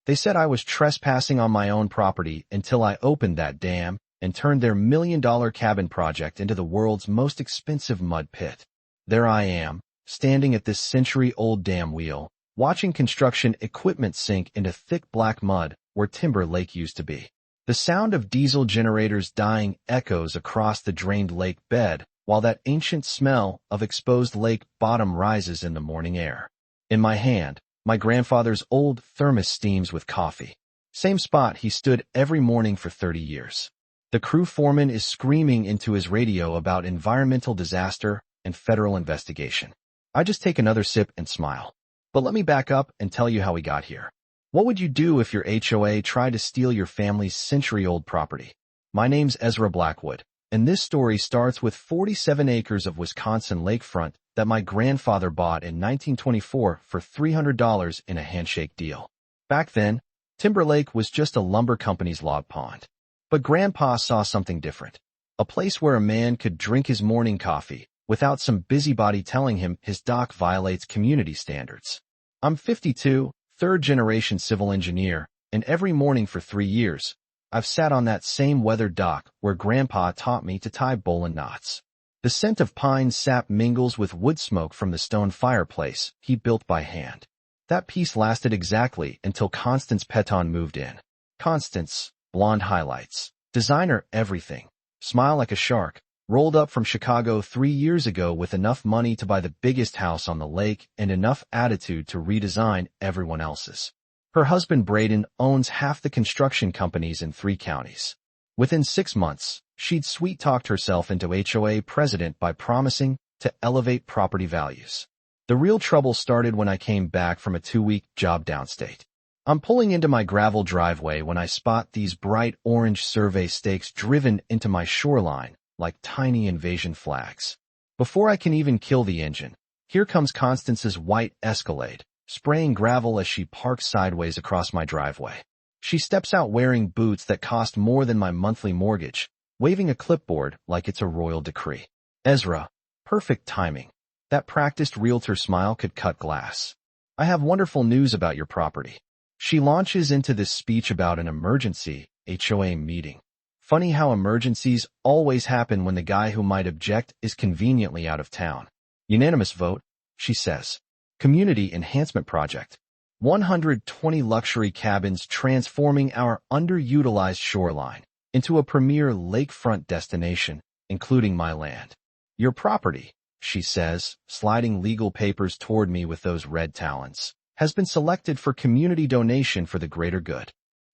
They said I was trespassing on my own property until I opened that dam and turned their $1 million cabin project into the world's most expensive mud pit. There I am, standing at this century-old dam wheel, watching construction equipment sink into thick black mud where Timber Lake used to be. The sound of diesel generators dying echoes across the drained lake bed, while that ancient smell of exposed lake bottom rises in the morning air. In my hand, my grandfather's old thermos steams with coffee. Same spot he stood every morning for 30 years. The crew foreman is screaming into his radio about environmental disaster and federal investigation. I just take another sip and smile. But let me back up and tell you how we got here. What would you do if your HOA tried to steal your family's century-old property? My name's Ezra Blackwood, and this story starts with 47 acres of Wisconsin lakefront that my grandfather bought in 1924 for $300 in a handshake deal. Back then, Timber Lake was just a lumber company's log pond. But Grandpa saw something different. A place where a man could drink his morning coffee without some busybody telling him his dock violates community standards. I'm 52, third-generation civil engineer, and every morning for 3 years, I've sat on that same weathered dock where Grandpa taught me to tie bowline knots. The scent of pine sap mingles with wood smoke from the stone fireplace he built by hand. That piece lasted exactly until Constance Peton moved in. Constance, blonde highlights, designer everything, smile like a shark, rolled up from Chicago 3 years ago with enough money to buy the biggest house on the lake and enough attitude to redesign everyone else's. Her husband Braden owns half the construction companies in 3 counties. Within 6 months, she'd sweet-talked herself into HOA president by promising to elevate property values. The real trouble started when I came back from a 2-week job downstate. I'm pulling into my gravel driveway when I spot these bright orange survey stakes driven into my shoreline like tiny invasion flags. Before I can even kill the engine, here comes Constance's white Escalade, spraying gravel as she parks sideways across my driveway. She steps out wearing boots that cost more than my monthly mortgage, waving a clipboard like it's a royal decree. Ezra, perfect timing. That practiced realtor smile could cut glass. I have wonderful news about your property. She launches into this speech about an emergency HOA meeting. Funny how emergencies always happen when the guy who might object is conveniently out of town. Unanimous vote, she says. Community Enhancement Project. 120 luxury cabins transforming our underutilized shoreline into a premier lakefront destination, including my land. Your property, she says, sliding legal papers toward me with those red talons, has been selected for community donation for the greater good.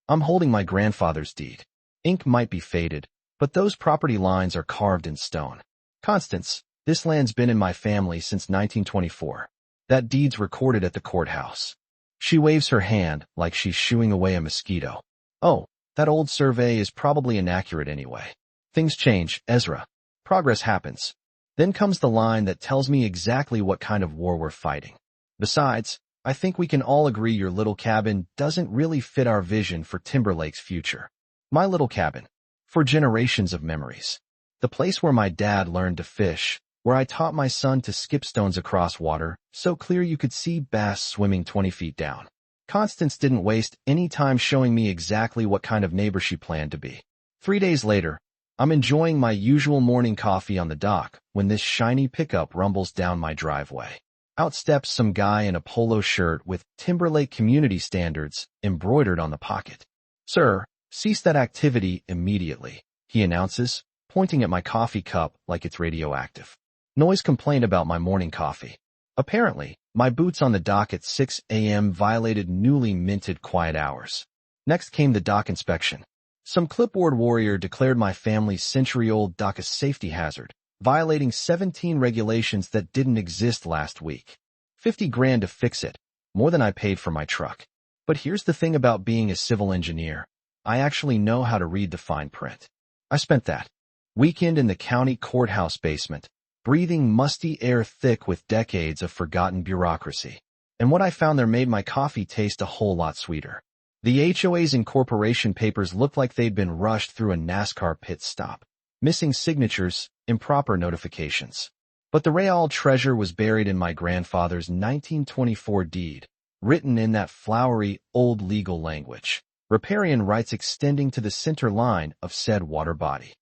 I'm holding my grandfather's deed. Ink might be faded, but those property lines are carved in stone. Constance, this land's been in my family since 1924. That deed's recorded at the courthouse. She waves her hand like she's shooing away a mosquito. Oh, that old survey is probably inaccurate anyway. Things change, Ezra. Progress happens. Then comes the line that tells me exactly what kind of war we're fighting. Besides, I think we can all agree your little cabin doesn't really fit our vision for Timber Lake's future. My little cabin. For generations of memories. The place where my dad learned to fish, where I taught my son to skip stones across water, so clear you could see bass swimming 20 feet down. Constance didn't waste any time showing me exactly what kind of neighbor she planned to be. 3 days later, I'm enjoying my usual morning coffee on the dock when this shiny pickup rumbles down my driveway. Out steps some guy in a polo shirt with Timber Lake Community Standards embroidered on the pocket. Sir, cease that activity immediately, he announces, pointing at my coffee cup like it's radioactive. Noise complaint about my morning coffee. Apparently, my boots on the dock at 6 a.m. violated newly minted quiet hours. Next came the dock inspection. Some clipboard warrior declared my family's century-old dock a safety hazard, violating 17 regulations that didn't exist last week. 50 grand to fix it, more than I paid for my truck. But here's the thing about being a civil engineer. I actually know how to read the fine print. I spent that weekend in the county courthouse basement, breathing musty air thick with decades of forgotten bureaucracy. And what I found there made my coffee taste a whole lot sweeter. The HOA's incorporation papers looked like they'd been rushed through a NASCAR pit stop. Missing signatures, improper notifications. But the real treasure was buried in my grandfather's 1924 deed, written in that flowery, old legal language. Riparian rights extending to the center line of said water body.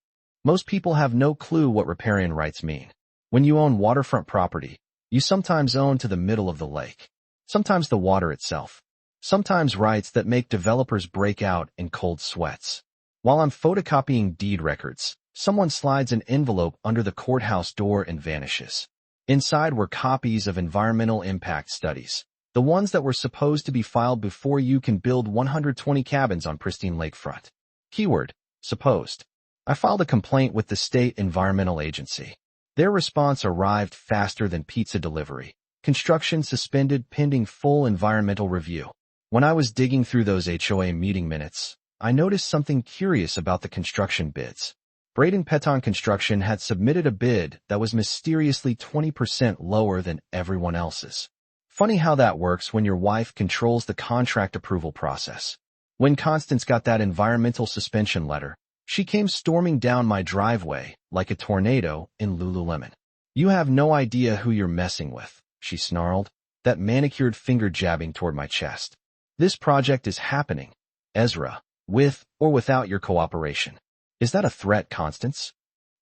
Most people have no clue what riparian rights mean. When you own waterfront property, you sometimes own to the middle of the lake, sometimes the water itself, sometimes rights that make developers break out in cold sweats. While I'm photocopying deed records, someone slides an envelope under the courthouse door and vanishes. Inside were copies of environmental impact studies, the ones that were supposed to be filed before you can build 120 cabins on pristine lakefront. Keyword, supposed. I filed a complaint with the state environmental agency. Their response arrived faster than pizza delivery. Construction suspended pending full environmental review. When I was digging through those HOA meeting minutes, I noticed something curious about the construction bids. Braden Peton Construction had submitted a bid that was mysteriously 20% lower than everyone else's. Funny how that works when your wife controls the contract approval process. When Constance got that environmental suspension letter, she came storming down my driveway like a tornado in Lululemon. "You have no idea who you're messing with," she snarled, that manicured finger jabbing toward my chest. "This project is happening, Ezra, with or without your cooperation." Is that a threat, Constance?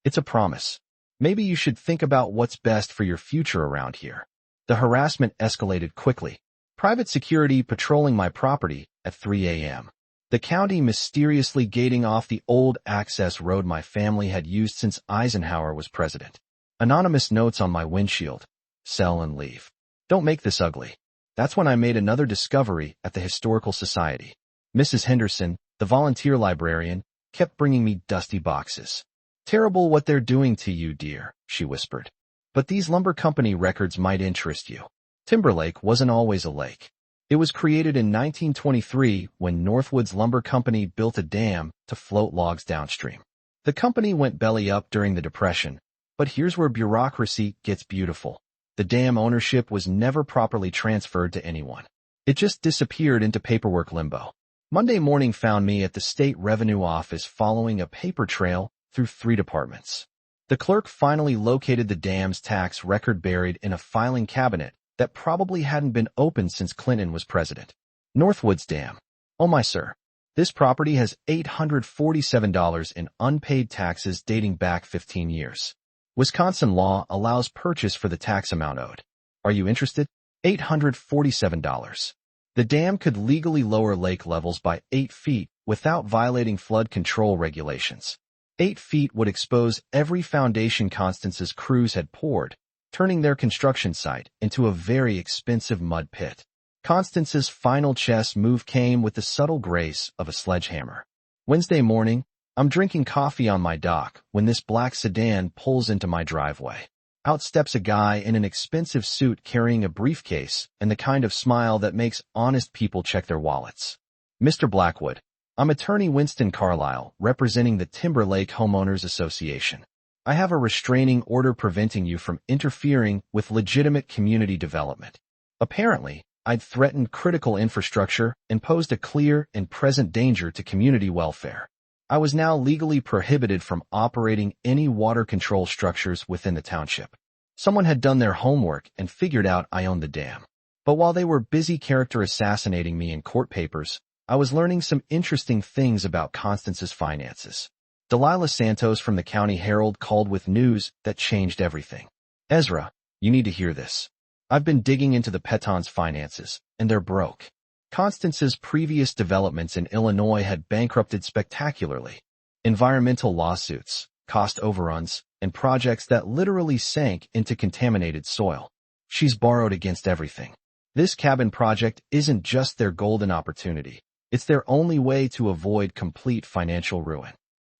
It's a promise. Maybe you should think about what's best for your future around here. The harassment escalated quickly. Private security patrolling my property at 3 a.m. The county mysteriously gating off the old access road my family had used since Eisenhower was president. Anonymous notes on my windshield. Sell and leave. Don't make this ugly. That's when I made another discovery at the Historical Society. Mrs. Henderson, the volunteer librarian, kept bringing me dusty boxes. "Terrible what they're doing to you, dear," she whispered. "But these lumber company records might interest you." Timberlake wasn't always a lake. It was created in 1923 when Northwoods Lumber Company built a dam to float logs downstream. The company went belly up during the Depression, but here's where bureaucracy gets beautiful. The dam ownership was never properly transferred to anyone. It just disappeared into paperwork limbo. Monday morning found me at the State Revenue Office following a paper trail through 3 departments. The clerk finally located the dam's tax record buried in a filing cabinet that probably hadn't been opened since Clinton was president. Northwoods Dam. Oh my sir. This property has $847 in unpaid taxes dating back 15 years. Wisconsin law allows purchase for the tax amount owed. Are you interested? $847. The dam could legally lower lake levels by 8 feet without violating flood control regulations. 8 feet would expose every foundation Constance's crews had poured, turning their construction site into a very expensive mud pit. Constance's final chess move came with the subtle grace of a sledgehammer. Wednesday morning, I'm drinking coffee on my dock when this black sedan pulls into my driveway. Out steps a guy in an expensive suit carrying a briefcase and the kind of smile that makes honest people check their wallets. "Mr. Blackwood, I'm attorney Winston Carlisle, representing the Timberlake Homeowners Association. I have a restraining order preventing you from interfering with legitimate community development." Apparently, I'd threatened critical infrastructure and posed a clear and present danger to community welfare. I was now legally prohibited from operating any water control structures within the township. Someone had done their homework and figured out I owned the dam. But while they were busy character assassinating me in court papers, I was learning some interesting things about Constance's finances. Delilah Santos from the County Herald called with news that changed everything. "Ezra, you need to hear this. I've been digging into the Petons' finances, and they're broke. Constance's previous developments in Illinois had bankrupted spectacularly. Environmental lawsuits, cost overruns, and projects that literally sank into contaminated soil. She's borrowed against everything. This cabin project isn't just their golden opportunity. It's their only way to avoid complete financial ruin.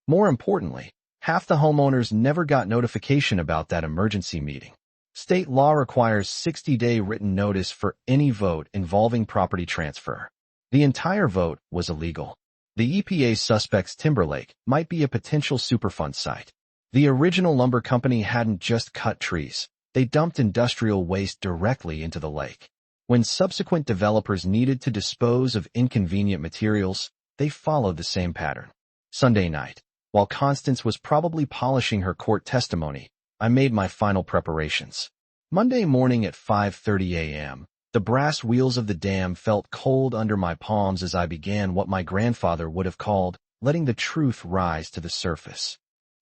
More importantly, half the homeowners never got notification about that emergency meeting. State law requires 60-day written notice for any vote involving property transfer. The entire vote was illegal. The EPA suspects Timberlake might be a potential Superfund site. The original lumber company hadn't just cut trees. They dumped industrial waste directly into the lake. When subsequent developers needed to dispose of inconvenient materials, they followed the same pattern. Sunday night, while Constance was probably polishing her court testimony, I made my final preparations. Monday morning at 5:30 a.m., The brass wheels of the dam felt cold under my palms as I began what my grandfather would have called letting the truth rise to the surface.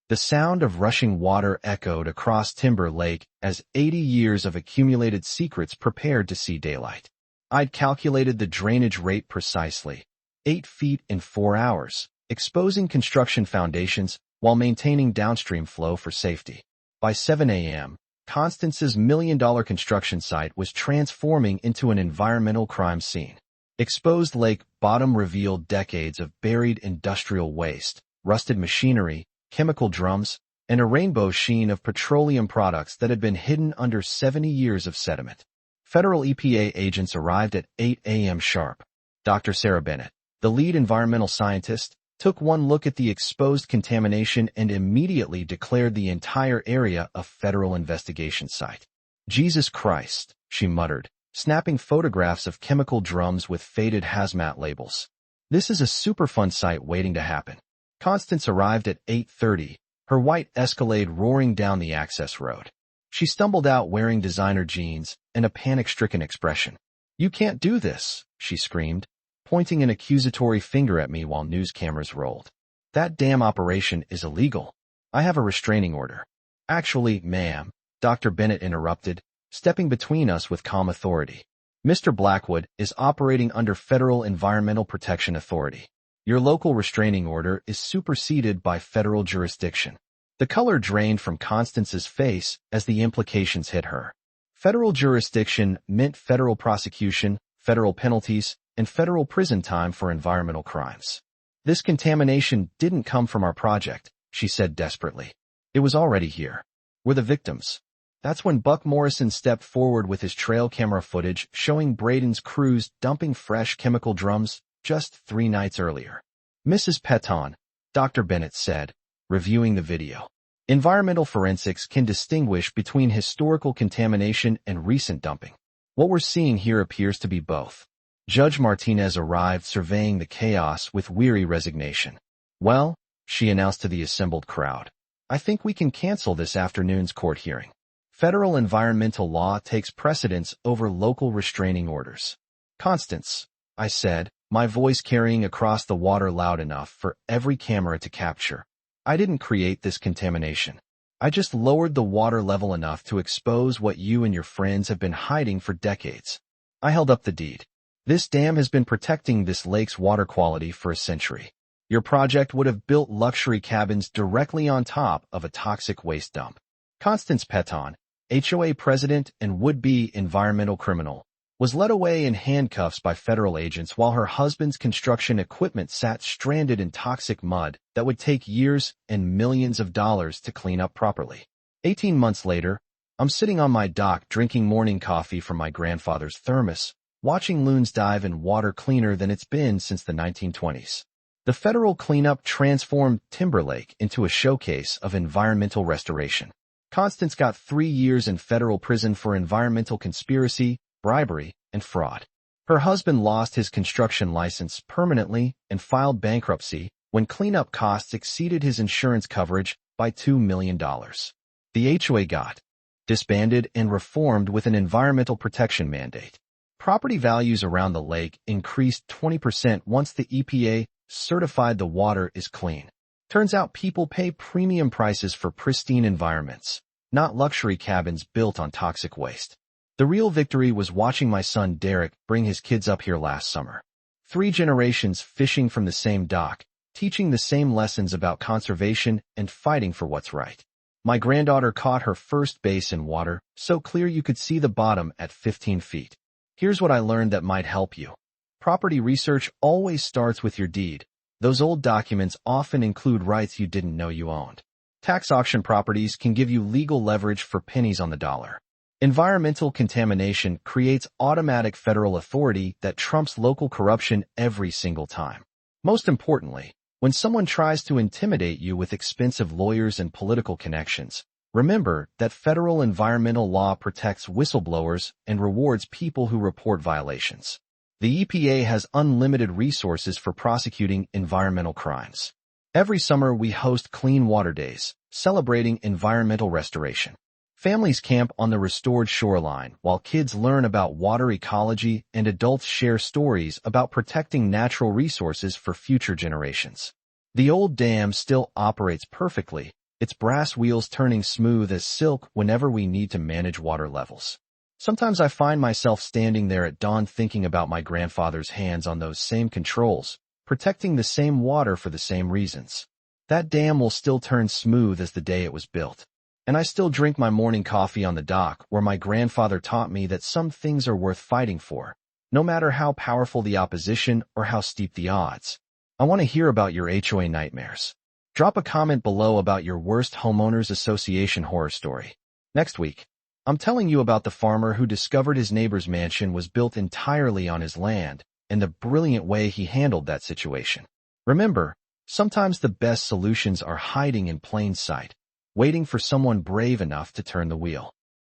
The sound of rushing water echoed across Timber Lake as 80 years of accumulated secrets prepared to see daylight. I'd calculated the drainage rate precisely, 8 feet in 4 hours, exposing construction foundations while maintaining downstream flow for safety. By 7 a.m., Constance's million-dollar construction site was transforming into an environmental crime scene. Exposed lake bottom revealed decades of buried industrial waste, rusted machinery, chemical drums, and a rainbow sheen of petroleum products that had been hidden under 70 years of sediment. Federal EPA agents arrived at 8 a.m. sharp. Dr. Sarah Bennett, the lead environmental scientist, took one look at the exposed contamination and immediately declared the entire area a federal investigation site. Jesus Christ, she muttered, snapping photographs of chemical drums with faded hazmat labels. This is a Superfund site waiting to happen. Constance arrived at 8:30, her white Escalade roaring down the access road. She stumbled out wearing designer jeans and a panic-stricken expression. "You can't do this," she screamed, pointing an accusatory finger at me while news cameras rolled. "That damn operation is illegal. I have a restraining order." "Actually, ma'am," Dr. Bennett interrupted, stepping between us with calm authority. "Mr. Blackwood is operating under Federal Environmental Protection Authority. Your local restraining order is superseded by federal jurisdiction." The color drained from Constance's face as the implications hit her. Federal jurisdiction meant federal prosecution, federal penalties, and federal prison time for environmental crimes. "This contamination didn't come from our project," she said desperately. "It was already here. We're the victims." That's when Buck Morrison stepped forward with his trail camera footage showing Braden's crews dumping fresh chemical drums just 3 nights earlier. "Mrs. Peton," Dr. Bennett said, reviewing the video, "environmental forensics can distinguish between historical contamination and recent dumping. What we're seeing here appears to be both." Judge Martinez arrived surveying the chaos with weary resignation. "Well," she announced to the assembled crowd, "I think we can cancel this afternoon's court hearing. Federal environmental law takes precedence over local restraining orders." "Constance," I said, my voice carrying across the water loud enough for every camera to capture, "I didn't create this contamination. I just lowered the water level enough to expose what you and your friends have been hiding for decades." I held up the deed. "This dam has been protecting this lake's water quality for a century. Your project would have built luxury cabins directly on top of a toxic waste dump." Constance Peton, HOA president and would-be environmental criminal, was led away in handcuffs by federal agents while her husband's construction equipment sat stranded in toxic mud that would take years and millions of dollars to clean up properly. 18 months later, I'm sitting on my dock drinking morning coffee from my grandfather's thermos, watching loons dive in water cleaner than it's been since the 1920s. The federal cleanup transformed Timber Lake into a showcase of environmental restoration. Constance got 3 years in federal prison for environmental conspiracy, bribery, and fraud. Her husband lost his construction license permanently and filed bankruptcy when cleanup costs exceeded his insurance coverage by $2 million. The HOA got disbanded and reformed with an environmental protection mandate. Property values around the lake increased 20% once the EPA certified the water is clean. Turns out people pay premium prices for pristine environments, not luxury cabins built on toxic waste. The real victory was watching my son Derek bring his kids up here last summer. 3 generations fishing from the same dock, teaching the same lessons about conservation and fighting for what's right. My granddaughter caught her first bass in water, so clear you could see the bottom at 15 feet. Here's what I learned that might help you. Property research always starts with your deed. Those old documents often include rights you didn't know you owned. Tax auction properties can give you legal leverage for pennies on the dollar. Environmental contamination creates automatic federal authority that trumps local corruption every single time. Most importantly, when someone tries to intimidate you with expensive lawyers and political connections, remember that federal environmental law protects whistleblowers and rewards people who report violations. The EPA has unlimited resources for prosecuting environmental crimes. Every summer we host Clean Water Days, celebrating environmental restoration. Families camp on the restored shoreline while kids learn about water ecology and adults share stories about protecting natural resources for future generations. The old dam still operates perfectly, its brass wheels turning smooth as silk whenever we need to manage water levels. Sometimes I find myself standing there at dawn thinking about my grandfather's hands on those same controls, protecting the same water for the same reasons. That dam will still turn smooth as the day it was built. And I still drink my morning coffee on the dock where my grandfather taught me that some things are worth fighting for, no matter how powerful the opposition or how steep the odds. I want to hear about your HOA nightmares. Drop a comment below about your worst homeowners association horror story. Next week, I'm telling you about the farmer who discovered his neighbor's mansion was built entirely on his land and the brilliant way he handled that situation. Remember, sometimes the best solutions are hiding in plain sight, waiting for someone brave enough to turn the wheel.